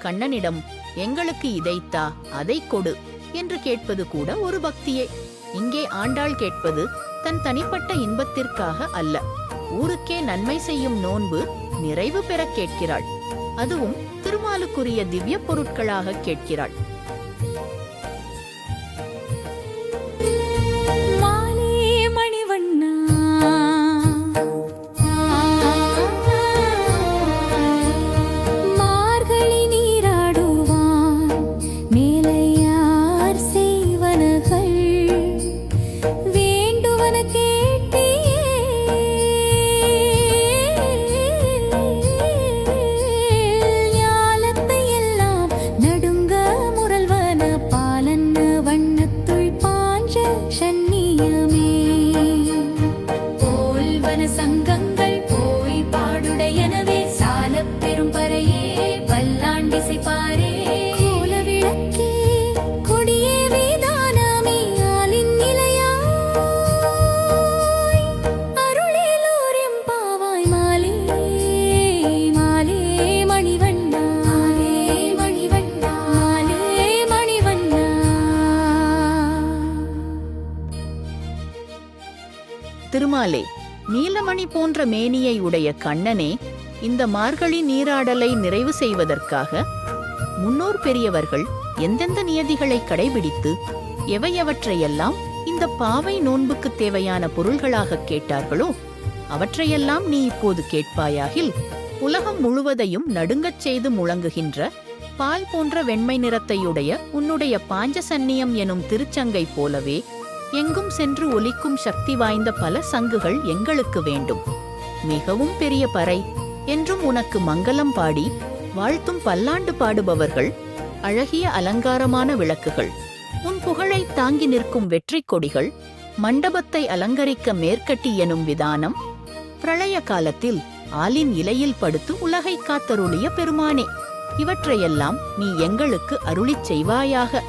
கண்ணனிடம் எங்களுக்கு இதைத்தா அதை கொடு என்று கேட்பது கூட ஒரு பக்தியே. இங்கே ஆண்டாள் கேட்பது தன் தனிப்பட்ட இன்பத்திற்காக அல்ல, ஊருக்கே நன்மை செய்யும் நோன்பு நிறைவு பெறக் கேட்கிறாள். அதுவும் திருமாலுக்குரிய திவ்ய பொருட்களாக கேட்கிறாள். திருமாலே, நீலமணி போன்ற மேனியை உடைய கண்ணனே, இந்த மார்கழி நீராடலை நிறைவு செய்வதற்காக முன்னோர் பெரியவர்கள் எந்தெந்த நியதிகளை கடைபிடித்து எவையவற்றையெல்லாம் இந்த பாவை நோன்புக்கு தேவையான பொருள்களாக கேட்டார்களோ அவற்றையெல்லாம் நீ இப்போது கேட்பாயாகில் உலகம் முழுவதையும் நடுங்கச் செய்து முழங்குகின்ற பால் போன்ற வெண்மை நிறத்தையுடைய உன்னுடைய பாஞ்சசன்னியம் எனும் திருச்சங்கை போலவே எங்கும் சென்று ஒலிக்கும் சக்தி வாய்ந்த பல சங்குகள் எங்களுக்கு வேண்டும். மிகவும் பெரிய பறை என்றும் உனக்கு மங்களம் பாடி வாழ்த்தும் பல்லாண்டு பாடுபவர்கள், அழகிய அலங்காரமான விளக்குகள், உன் புகழை தாங்கி நிற்கும் வெற்றி கொடிகள், மண்டபத்தை அலங்கரிக்க மேற்கட்டி எனும் விதானம், பிரளய காலத்தில் ஆலின் இலையில் படுத்து உலகை காத்தருளிய பெருமானே, இவற்றையெல்லாம் நீ எங்களுக்கு அருளிச் செய்வாயாக.